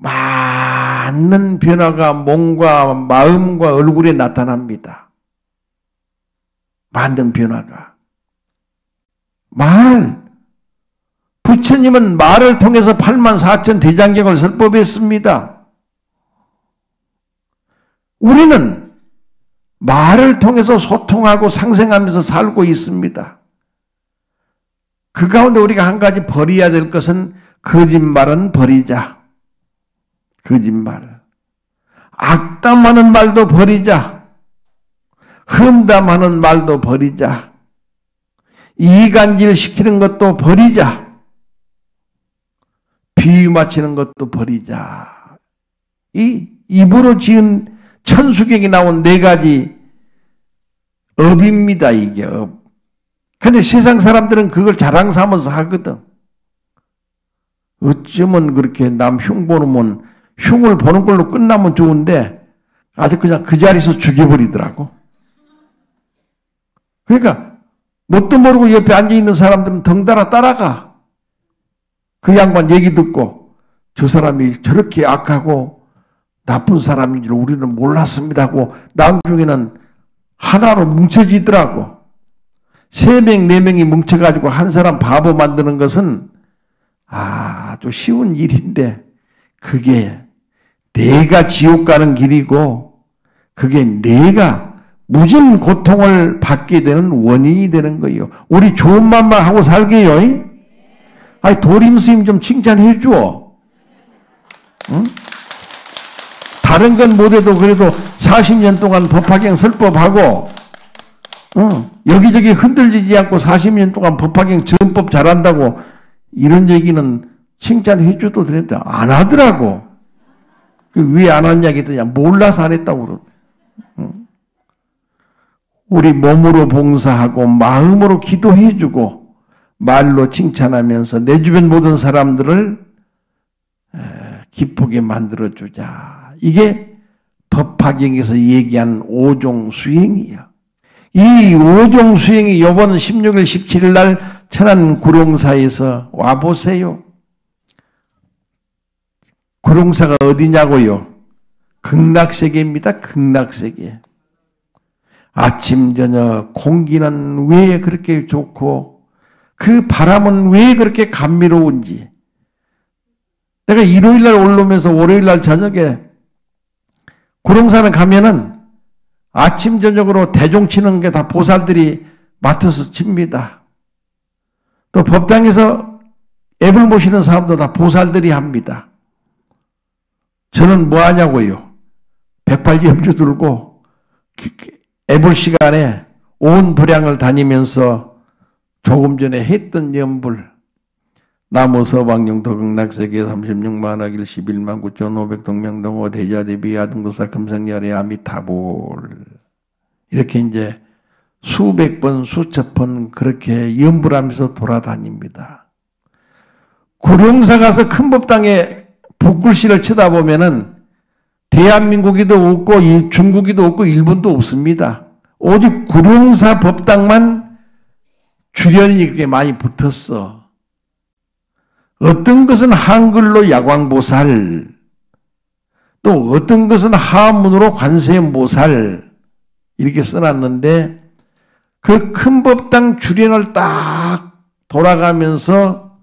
많은 변화가 몸과 마음과 얼굴에 나타납니다. 많은 변화가. 말. 부처님은 말을 통해서 84,000 대장경을 설법했습니다. 우리는 말을 통해서 소통하고 상생하면서 살고 있습니다. 그 가운데 우리가 한 가지 버려야 될 것은 거짓말은 버리자. 거짓말. 악담하는 말도 버리자. 험담하는 말도 버리자. 이간질 시키는 것도 버리자. 비유 맞히는 것도 버리자. 이 입으로 지은 천수경이 나온 4가지 업입니다. 이게 업. 근데 세상 사람들은 그걸 자랑 삼아서 하거든. 어쩌면 그렇게 남 흉 보면 흉을 보는 걸로 끝나면 좋은데 아주 그냥 그 자리에서 죽여버리더라고. 그러니까 뭣도 모르고 옆에 앉아있는 사람들은 덩달아 따라가. 그 양반 얘기 듣고 저 사람이 저렇게 악하고 나쁜 사람인 줄 우리는 몰랐습니다 하고 나중에는 하나로 뭉쳐지더라고. 3명, 4명이 뭉쳐가지고 한 사람 바보 만드는 것은 아주 쉬운 일인데 그게 내가 지옥 가는 길이고 그게 내가 무진 고통을 받게 되는 원인이 되는 거예요. 우리 좋은 맘만 하고 살게요. 아니 도림 스님 좀 칭찬해 줘. 응? 다른 건 못해도 그래도 40년 동안 법화경 설법하고 여기저기 흔들리지 않고 40년 동안 법화경 전법 잘한다고 이런 얘기는 칭찬해 줘도 되는데 안 하더라고. 왜 안 왔냐 했더니 몰라서 안 했다고 그러고. 우리 몸으로 봉사하고 마음으로 기도해 주고 말로 칭찬하면서 내 주변 모든 사람들을 기쁘게 만들어 주자. 이게 법화경에서 얘기한 5종 수행이야. 이 5종 수행이 이번 16일 17일 날 천안 구룡사에서 와보세요. 구룡사가 어디냐고요? 극락세계입니다. 극락세계. 아침 저녁 공기는 왜 그렇게 좋고 그 바람은 왜 그렇게 감미로운지. 내가 일요일 날 올라오면서 월요일 날 저녁에 구룡산에 가면은 아침 저녁으로 대종 치는 게 다 보살들이 맡아서 칩니다. 또 법당에서 앱을 모시는 사람도 다 보살들이 합니다. 저는 뭐 하냐고요? 108염주 들고 애볼 시간에 온 도량을 다니면서 조금 전에 했던 염불 나무 서방영도 극락세계 36만억 11만 9,500 동명동호 대자대비 아등도사 금성열의 아미타불 이렇게 이제 수백 번 수천 번 그렇게 염불하면서 돌아다닙니다. 구룡사 가서 큰 법당에 붓글씨를 쳐다보면은 대한민국이도 없고 중국이도 없고 일본도 없습니다. 오직 구룡사 법당만 주련이 그렇게 많이 붙었어. 어떤 것은 한글로 야광보살, 또 어떤 것은 한문으로 관세음보살 이렇게 써놨는데 그 큰 법당 주련을 딱 돌아가면서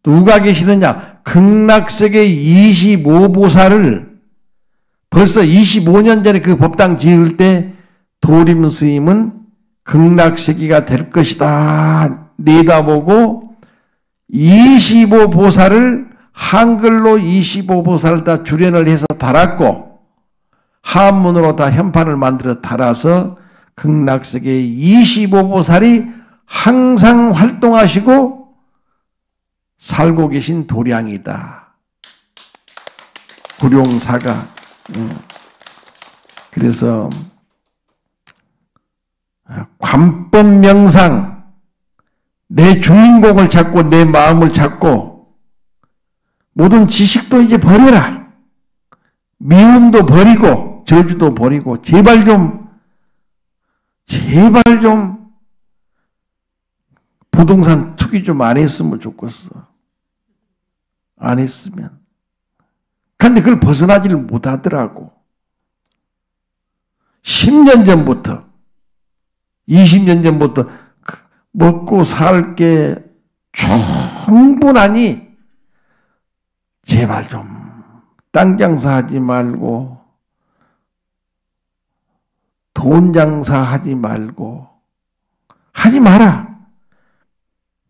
누가 계시느냐? 극락세계 25보살을 벌써 25년 전에 그 법당 지을 때 도림 스님은 극락세계가 될 것이다 내다보고 25보살을 한글로 25보살을 다 주련을 해서 달았고 한문으로 다 현판을 만들어 달아서 극락세계 25보살이 항상 활동하시고 살고 계신 도량이다. 구룡사가. 그래서 관법명상 내 주인공을 찾고 내 마음을 찾고 모든 지식도 이제 버려라. 미움도 버리고 저주도 버리고 제발 좀 부동산 투기 좀 안 했으면 좋겠어. 안 했으면. 근데 그걸 벗어나지를 못하더라고. 10년 전부터 20년 전부터 먹고 살 게 충분하니 제발 좀 땅 장사하지 말고 돈 장사하지 말고 하지 마라.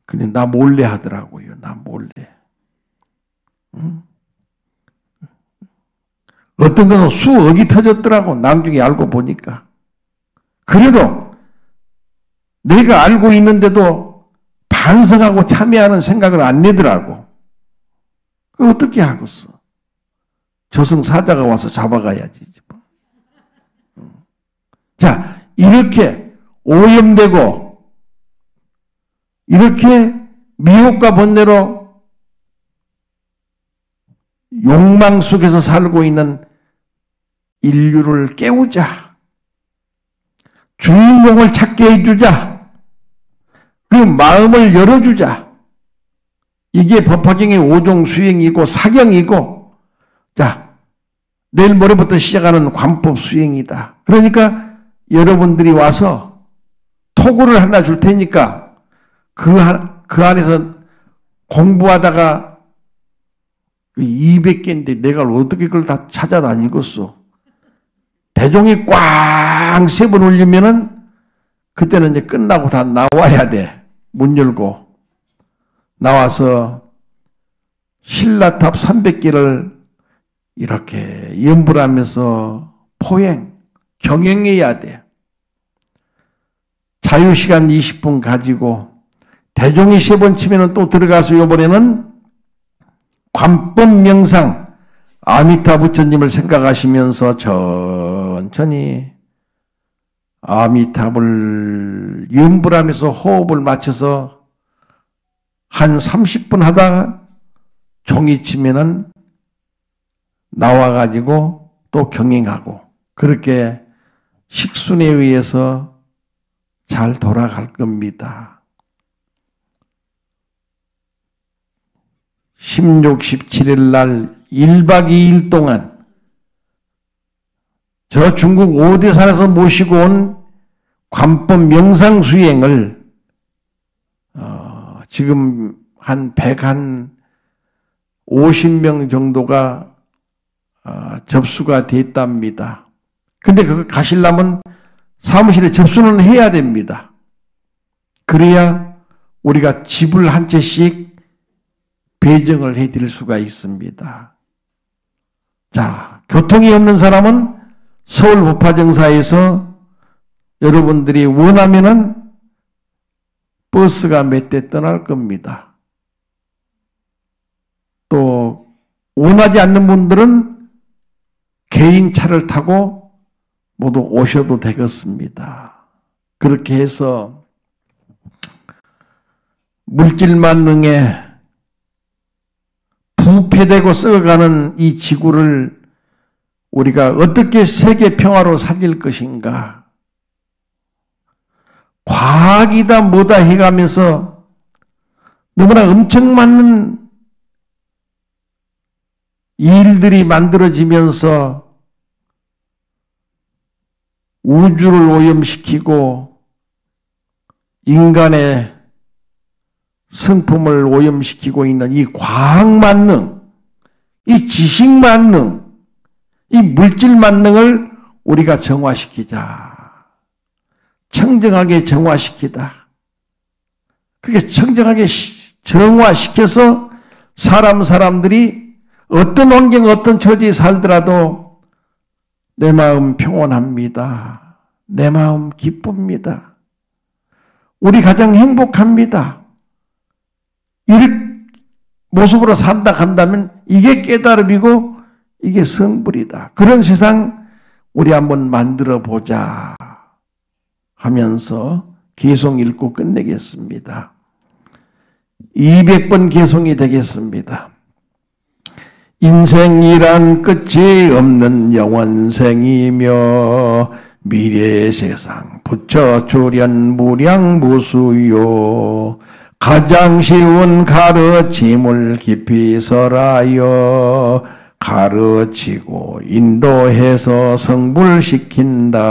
근데 나 몰래 하더라고요. 나 몰래. 응? 어떤 것은 수억이 터졌더라고. 나중에 알고 보니까. 그래도 내가 알고 있는데도 반성하고 참여하는 생각을 안 내더라고. 어떻게 하겠어? 저승사자가 와서 잡아가야지. 자, 이렇게 오염되고 이렇게 미혹과 번뇌로 욕망 속에서 살고 있는 인류를 깨우자. 주인공을 찾게 해주자. 그 마음을 열어주자. 이게 법화경의 5종 수행이고 사경이고, 자, 내일 모레부터 시작하는 관법 수행이다. 그러니까 여러분들이 와서 토구를 하나 줄 테니까 그 안에서 공부하다가 200개인데 내가 어떻게 그걸 다 찾아다니겠어. 대종이 꽝 세 번 울리면은 그때는 이제 끝나고 다 나와야 돼. 문 열고. 나와서 신라탑 300개를 이렇게 염불하면서 포행, 경영해야 돼. 자유시간 20분 가지고 대종이 3번 치면은 또 들어가서 요번에는 관법 명상 아미타 부처님을 생각하시면서 천천히 아미타불 염불하면서 호흡을 맞춰서 한 30분 하다가 종이 치면은 나와가지고 또 경행하고 그렇게 식순에 의해서 잘 돌아갈 겁니다. 16, 17일 날 1박 2일 동안 저 중국 오대산에서 모시고 온 관법 명상 수행을 지금 한 150명 정도가 접수가 됐답니다. 근데 그거 가시려면 사무실에 접수는 해야 됩니다. 그래야 우리가 집을 한 채씩 배정을 해드릴 수가 있습니다. 자, 교통이 없는 사람은 서울 법화정사에서 여러분들이 원하면은 버스가 몇 대 떠날 겁니다. 또 원하지 않는 분들은 개인 차를 타고 모두 오셔도 되겠습니다. 그렇게 해서 물질 만능에 부패되고 썩어가는 이 지구를 우리가 어떻게 세계 평화로 살릴 것인가? 과학이다 뭐다 해가면서 너무나 엄청 많은 일들이 만들어지면서 우주를 오염시키고 인간의 성품을 오염시키고 있는 이 과학 만능, 이 지식 만능, 이 물질 만능을 우리가 정화시키자. 청정하게 정화시키다. 그렇게 청정하게 정화시켜서 사람들이 어떤 환경, 어떤 처지에 살더라도 내 마음 평온합니다. 내 마음 기쁩니다. 우리 가정 행복합니다. 이런 모습으로 산다 한다면 이게 깨달음이고 이게 성불이다. 그런 세상 우리 한번 만들어 보자 하면서 개송 읽고 끝내겠습니다. 200번 개송이 되겠습니다. 인생이란 끝이 없는 영원생이며 미래의 세상 부처 출현 무량무수요 가장 쉬운 가르침을 깊이 설하여 가르치고 인도해서 성불시킨다.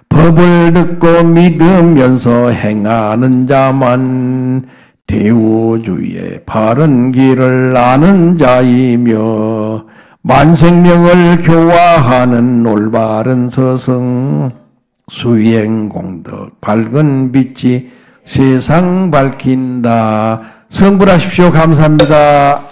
법을 듣고 믿으면서 행하는 자만 대우주의 바른 길을 아는 자이며 만생명을 교화하는 올바른 서성 수행공덕 밝은 빛이 세상 밝힌다. 성불하십시오. 감사합니다.